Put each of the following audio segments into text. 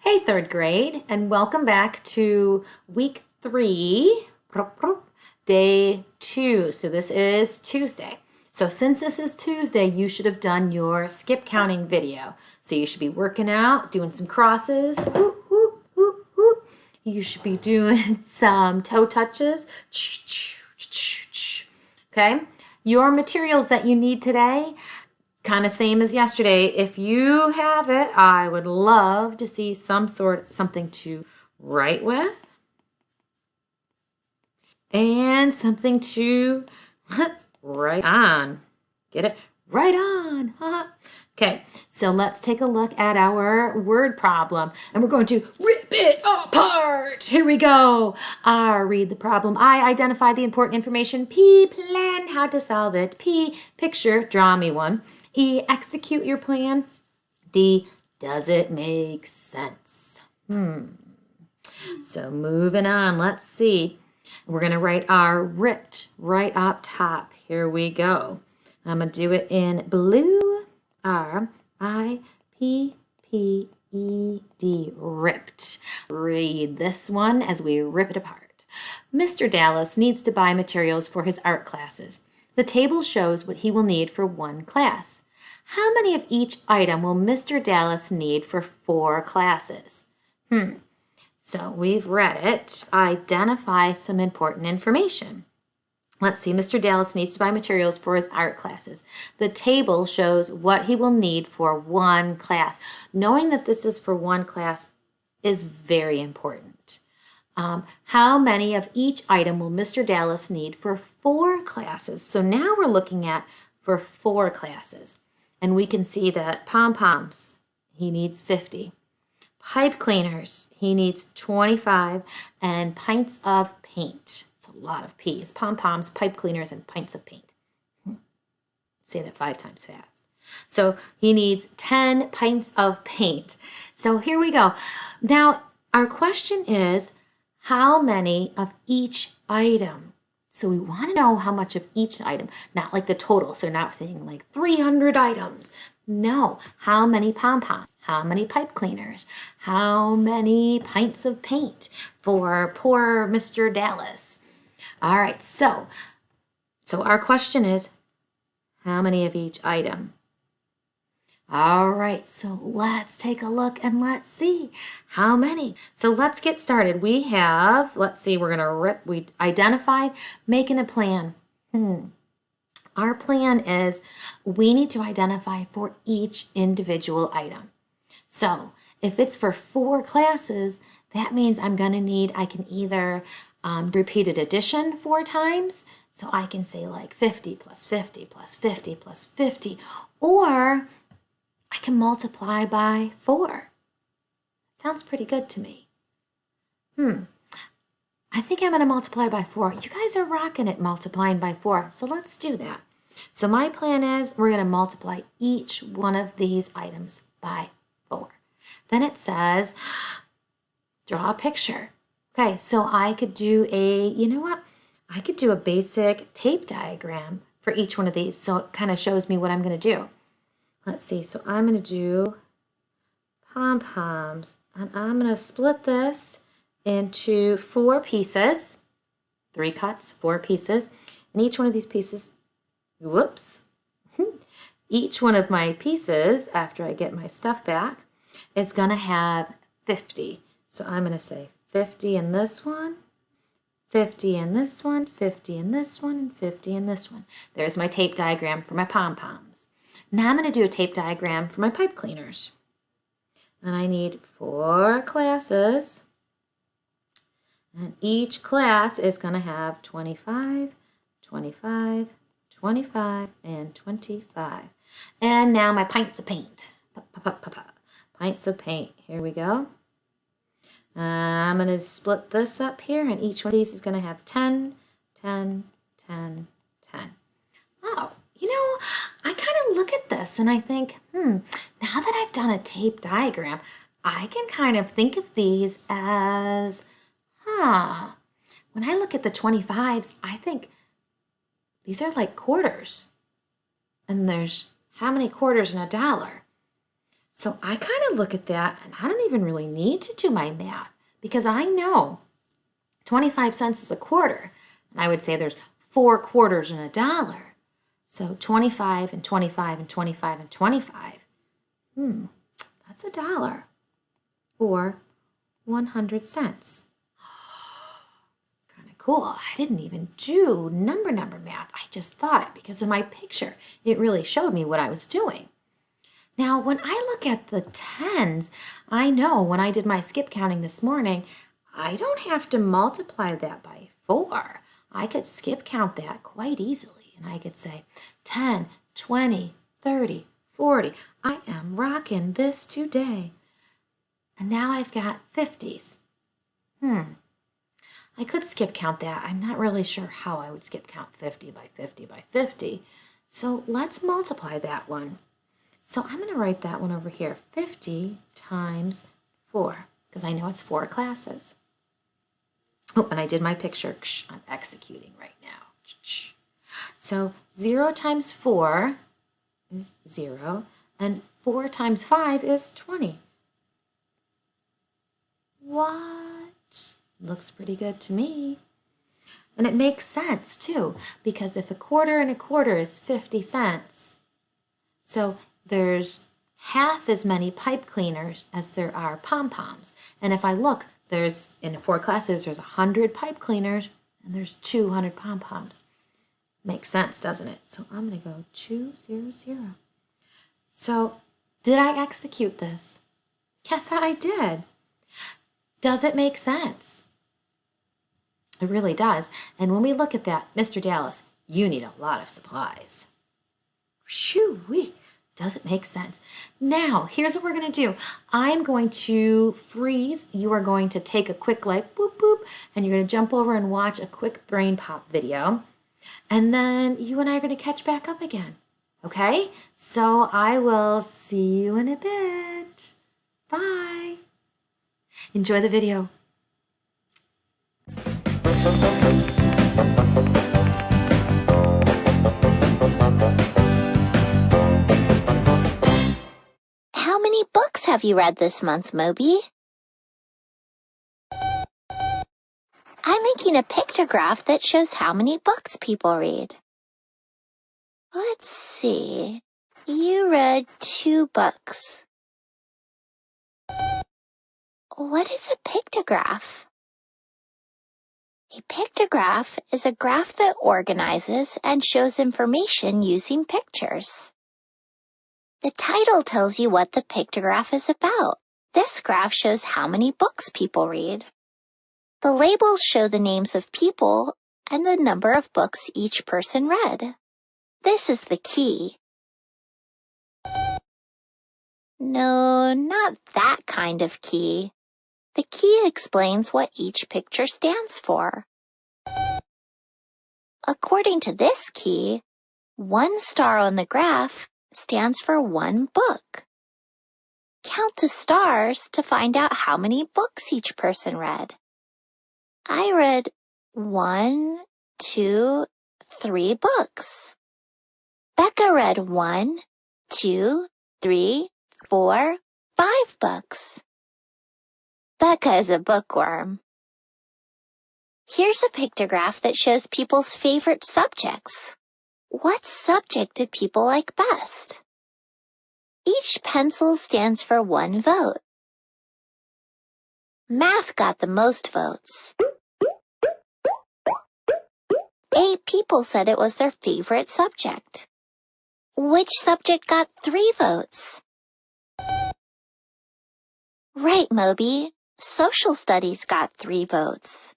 Hey, third grade, and welcome back to week 3, day 2. So this is Tuesday. So since this is Tuesday, you should have done your skip counting video. So you should be working out, doing some crosses. Whoop, whoop, whoop, whoop. You should be doing some toe touches. Okay? Your materials that you need today, kind of same as yesterday. If you have it, I would love to see something to write with and something to write on. Get it? Right on. Okay, so let's take a look at our word problem, and we're going to rip it apart. Here we go. R, read the problem. I, identify the important information. P, plan how to solve it. P, picture, draw me one. E, execute your plan. D, does it make sense? So moving on, let's see. We're going to write our ripped right up top. Here we go. I'm going to do it in blue. R-I-P-P-E-D, ripped. Read this one as we rip it apart. Mr. Dallas needs to buy materials for his art classes. The table shows what he will need for one class. How many of each item will Mr. Dallas need for 4 classes? So we've read it. Identify some important information. Let's see, Mr. Dallas needs to buy materials for his art classes. The table shows what he will need for one class. Knowing that this is for one class is very important. How many of each item will Mr. Dallas need for 4 classes? So now we're looking at for 4 classes. And we can see that pom-poms, he needs 50. Pipe cleaners, he needs 25. And pints of paint. A lot of P's. Pom-poms, pipe cleaners, and pints of paint. Say that 5 times fast. So he needs 10 pints of paint. So here we go. Now, our question is, how many of each item? So we want to know how much of each item, not like the total. So not saying like 300 items. No, how many pom-poms? How many pipe cleaners? How many pints of paint for poor Mr. Dallas? All right, so our question is, how many of each item? All right, so let's take a look and let's see how many. So let's get started. We have, let's see, we're gonna rip, we identified making a plan. Our plan is we need to identify for each individual item. So if it's for 4 classes, that means I can either repeated addition 4 times, so I can say like 50 plus 50 plus 50 plus 50, or I can multiply by 4. Sounds pretty good to me. I think I'm going to multiply by 4. You guys are rocking it multiplying by 4, so let's do that. So my plan is we're going to multiply each one of these items by 4. Then it says, draw a picture. Okay, so I could do I could do a basic tape diagram for each one of these, so it kind of shows me what I'm going to do. Let's see, so I'm going to do pom-poms, and I'm going to split this into 4 pieces, 3 cuts, 4 pieces, and each one of these pieces, each one of my pieces, after I get my stuff back, is going to have 50. So I'm going to say 50 in this one, 50 in this one, 50 in this one, and 50 in this one. There's my tape diagram for my pom-poms. Now I'm going to do a tape diagram for my pipe cleaners. And I need 4 classes. And each class is going to have 25, 25, 25, and 25. And now my pints of paint. Pints of paint. Here we go. I'm going to split this up here, and each one of these is going to have 10, 10, 10, 10. Oh, I kind of look at this and I think, now that I've done a tape diagram, I can kind of think of these as, when I look at the 25s, I think these are like quarters. And there's how many quarters in $1? So I kind of look at that and I don't even really need to do my math because I know 25 cents is a quarter. And I would say there's 4 quarters in a dollar. So 25 and 25 and 25 and 25. That's a dollar or 100 cents. Kind of cool. I didn't even do number math. I just thought it because of my picture. It really showed me what I was doing. Now, when I look at the tens, I know when I did my skip counting this morning, I don't have to multiply that by 4. I could skip count that quite easily. And I could say 10, 20, 30, 40. I am rocking this today. And now I've got 50s. I could skip count that. I'm not really sure how I would skip count 50 by 50 by 50. So let's multiply that one. So I'm going to write that one over here. 50 times 4, because I know it's 4 classes. Oh, and I did my picture. I'm executing right now. So 0 times 4 is 0, and 4 times 5 is 20. What? Looks pretty good to me. And it makes sense too, because if a quarter and a quarter is 50 cents, so there's half as many pipe cleaners as there are pom-poms. And if I look, there's, in 4 classes, there's 100 pipe cleaners and there's 200 pom-poms. Makes sense, doesn't it? So I'm going to go 200. So did I execute this? Yes, I did. Does it make sense? It really does. And when we look at that, Mr. Dallas, you need a lot of supplies. Shoo-wee. Does it make sense? Now, here's what we're going to do. I'm going to freeze. You are going to take a quick like boop, boop, and you're going to jump over and watch a quick brain pop video. And then you and I are going to catch back up again. Okay? So I will see you in a bit. Bye. Enjoy the video. How many books have you read this month, Moby? I'm making a pictograph that shows how many books people read. Let's see. You read 2 books. What is a pictograph? A pictograph is a graph that organizes and shows information using pictures. The title tells you what the pictograph is about. This graph shows how many books people read. The labels show the names of people and the number of books each person read. This is the key. No, not that kind of key. The key explains what each picture stands for. According to this key, 1 star on the graph stands for 1 book. Count the stars to find out how many books each person read. I read 1, 2, 3 books. Becca read 1, 2, 3, 4, 5 books. Becca is a bookworm. Here's a pictograph that shows people's favorite subjects. What subject do people like best? Each pencil stands for 1 vote. Math got the most votes. 8 people said it was their favorite subject. Which subject got 3 votes? Right, Moby. Social studies got 3 votes.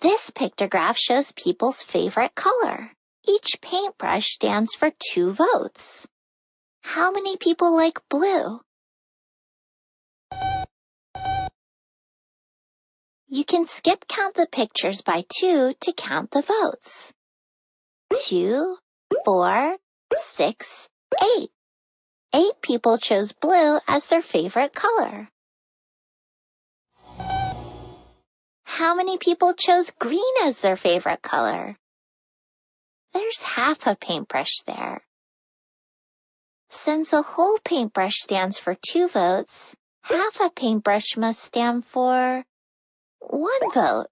This pictograph shows people's favorite color. Each paintbrush stands for 2 votes. How many people like blue? You can skip count the pictures by 2 to count the votes. 2, 4, 6, 8. 8 people chose blue as their favorite color. How many people chose green as their favorite color? There's half a paintbrush there. Since a whole paintbrush stands for 2 votes, half a paintbrush must stand for 1 vote.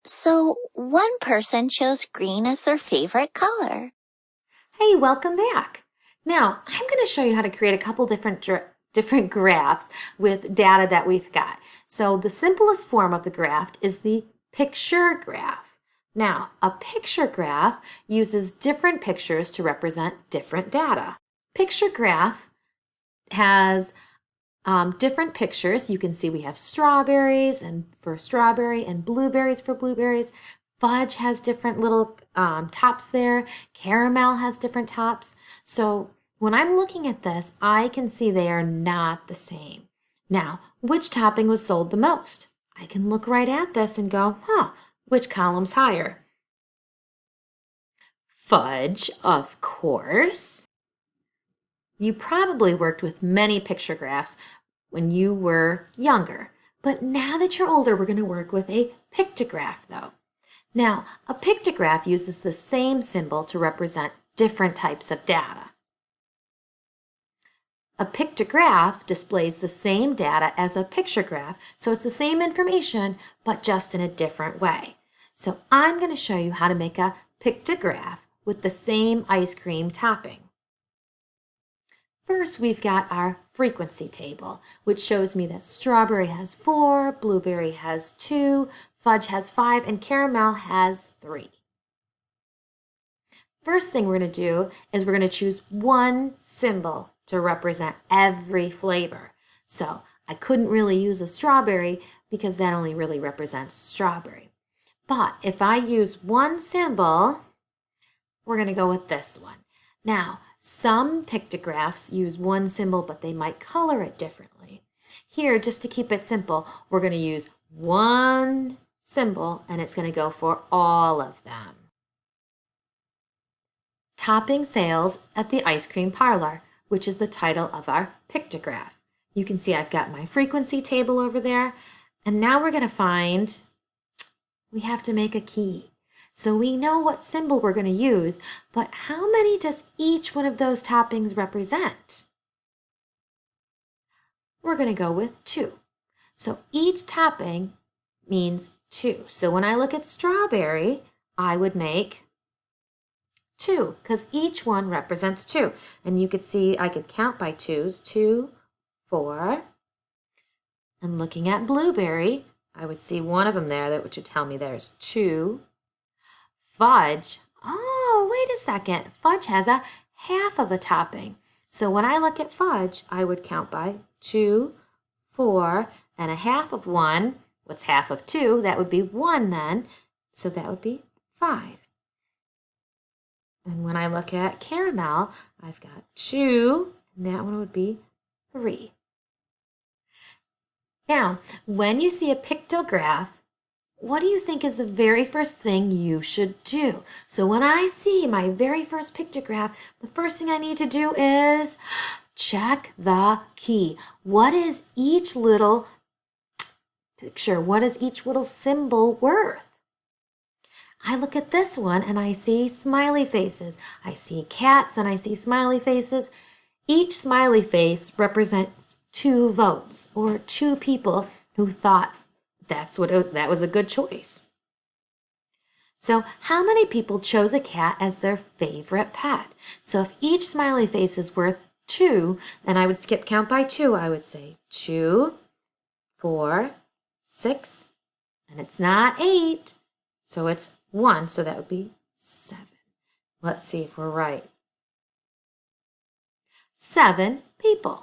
So one person chose green as their favorite color. Hey, welcome back. Now, I'm going to show you how to create a couple different graphs with data that we've got. So the simplest form of the graph is the picture graph. Now, a picture graph uses different pictures to represent different data. Picture graph has different pictures. You can see we have strawberries and for strawberry and blueberries for blueberries. Fudge has different little tops there. Caramel has different tops. So when I'm looking at this, I can see they are not the same. Now, which topping was sold the most? I can look right at this and go, which column's higher? Fudge, of course. You probably worked with many picture graphs when you were younger, but now that you're older, we're going to work with a pictograph though. Now, a pictograph uses the same symbol to represent different types of data. A pictograph displays the same data as a picture graph, so it's the same information, but just in a different way. So I'm going to show you how to make a pictograph with the same ice cream topping. First, we've got our frequency table, which shows me that strawberry has 4, blueberry has 2, fudge has 5, and caramel has 3. First thing we're going to do is we're going to choose one symbol to represent every flavor. So I couldn't really use a strawberry because that only really represents strawberry. But if I use one symbol, we're going to go with this one. Now, some pictographs use one symbol, but they might color it differently. Here, just to keep it simple, we're going to use one symbol, and it's going to go for all of them. Topping sales at the ice cream parlor, which is the title of our pictograph. You can see I've got my frequency table over there, and now we're going to we have to make a key. So we know what symbol we're going to use, but how many does each one of those toppings represent? We're going to go with 2. So each topping means 2. So when I look at strawberry, I would make 2 because each one represents 2. And you could see I could count by 2s, 2, 4. And looking at blueberry, I would see one of them there that would tell me there's 2. Fudge, oh, wait a second. Fudge has a half of a topping. So when I look at fudge, I would count by 2, 4, and a half of 1. What's half of 2? That would be 1 then. So that would be 5. And when I look at caramel, I've got 2, and that one would be 3. Now, when you see a pictograph, what do you think is the very first thing you should do? So when I see my very first pictograph, the first thing I need to do is check the key. What is each little picture? What is each little symbol worth? I look at this one and I see smiley faces. I see cats and I see smiley faces. Each smiley face represents 2 votes or 2 people who thought that was a good choice. So how many people chose a cat as their favorite pet? So if each smiley face is worth 2, then I would skip count by 2. I would say 2, 4, 6, and it's not 8. So it's 1, so that would be 7. Let's see if we're right. 7 people.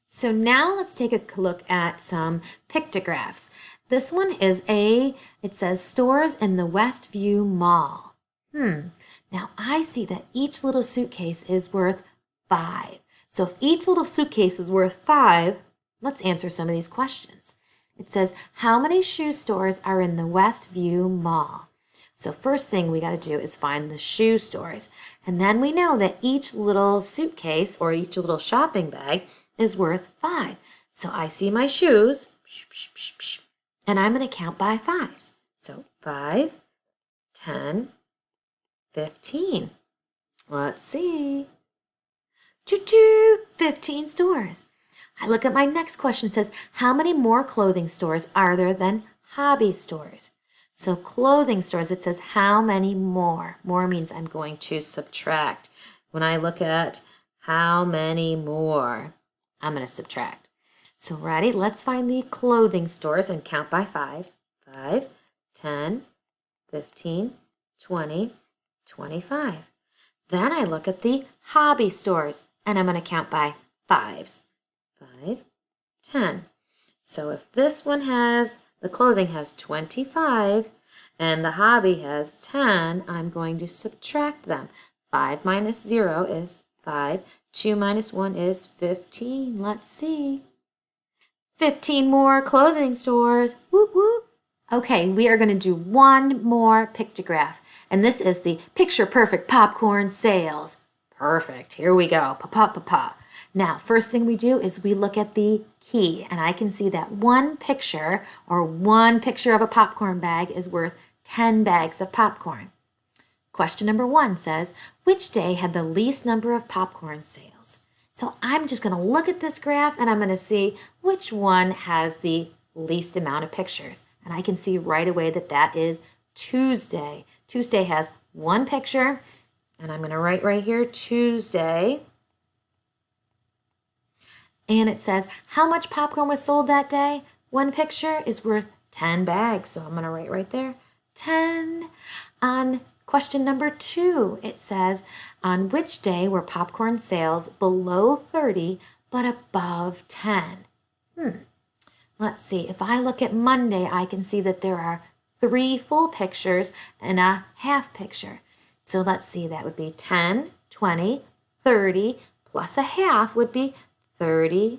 So now let's take a look at some pictographs. This one is it says stores in the Westview Mall. Now I see that each little suitcase is worth 5. So if each little suitcase is worth 5, let's answer some of these questions. It says, how many shoe stores are in the Westview Mall? So first thing we got to do is find the shoe stores. And then we know that each little suitcase or each little shopping bag is worth 5. So I see my shoes, and I'm going to count by 5s. So 5, 10, 15. Let's see. Choo-choo, 15 stores. I look at my next question. It says, how many more clothing stores are there than hobby stores? So clothing stores, it says how many more? More means I'm going to subtract. When I look at how many more, I'm going to subtract. So ready? Let's find the clothing stores and count by fives. 5, 10, 15, 20, 25. Then I look at the hobby stores and I'm going to count by fives. 5, 10. So if this one has, the clothing has 25 and the hobby has 10, I'm going to subtract them. 5 minus 0 is 5. 2 minus 1 is 15. Let's see. 15 more clothing stores. Whoop, whoop. Okay, we are going to do one more pictograph. And this is the Picture Perfect Popcorn Sales. Perfect. Here we go. Pa-pa-pa-pa. Now, first thing we do is we look at the key. And I can see that one picture of a popcorn bag is worth 10 bags of popcorn. Question number 1 says, which day had the least number of popcorn sales? So I'm just going to look at this graph and I'm going to see which one has the least amount of pictures. And I can see right away that that is Tuesday. Tuesday has one picture, and I'm going to write right here, Tuesday. And it says, how much popcorn was sold that day? One picture is worth 10 bags. So I'm going to write right there, 10. On question number 2, it says, on which day were popcorn sales below 30 but above 10? Let's see. If I look at Monday, I can see that there are 3 full pictures and a half picture. So let's see. That would be 10, 20, 30, plus a half would be 35.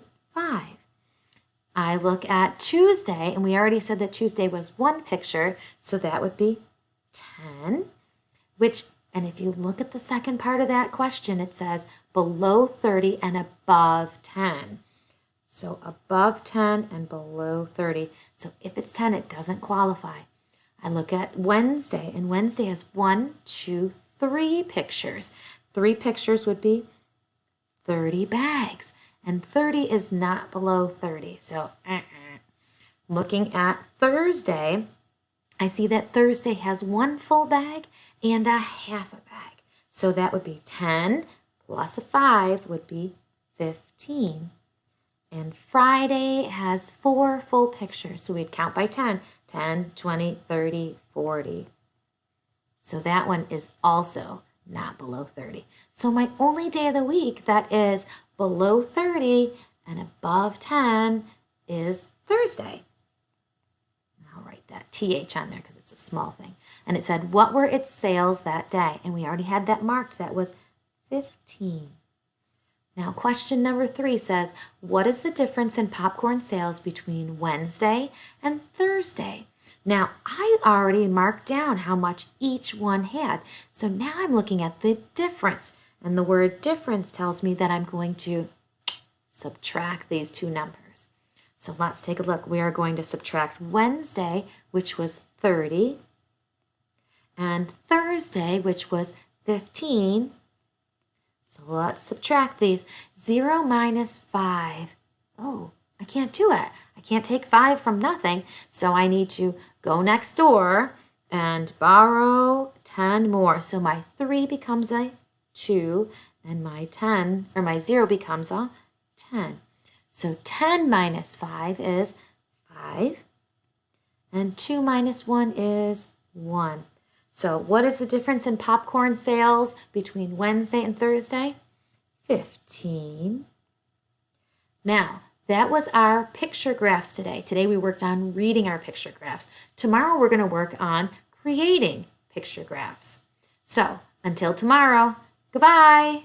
I look at Tuesday, and we already said that Tuesday was one picture, so that would be 10, and if you look at the second part of that question, it says below 30 and above 10. So above 10 and below 30. So if it's 10, it doesn't qualify. I look at Wednesday, and Wednesday has 1, 2, 3 pictures. 3 pictures would be 30 bags, and 30 is not below 30. So looking at Thursday, I see that Thursday has 1 full bag and a half a bag. So that would be 10 plus a 5 would be 15. And Friday has 4 full pictures, so we'd count by 10. 10, 20, 30, 40. So that one is also not below 30. So my only day of the week that is below 30 and above 10 is Thursday. I'll write that TH on there because it's a small thing. And it said, what were its sales that day? And we already had that marked. That was 15. Now, question number 3 says, what is the difference in popcorn sales between Wednesday and Thursday? Now, I already marked down how much each one had. So now I'm looking at the difference. And the word difference tells me that I'm going to subtract these 2 numbers. So let's take a look. We are going to subtract Wednesday, which was 30, and Thursday, which was 15. So let's subtract these. 0 minus 5. Oh, I can't do it. I can't take 5 from nothing. So I need to go next door and borrow 10 more. So my 3 becomes a 2 and my 0 becomes a 10. So 10 minus 5 is 5. And 2 minus 1 is 1. So what is the difference in popcorn sales between Wednesday and Thursday? 15. Now, that was our picture graphs today. Today we worked on reading our picture graphs. Tomorrow we're going to work on creating picture graphs. So, until tomorrow, goodbye.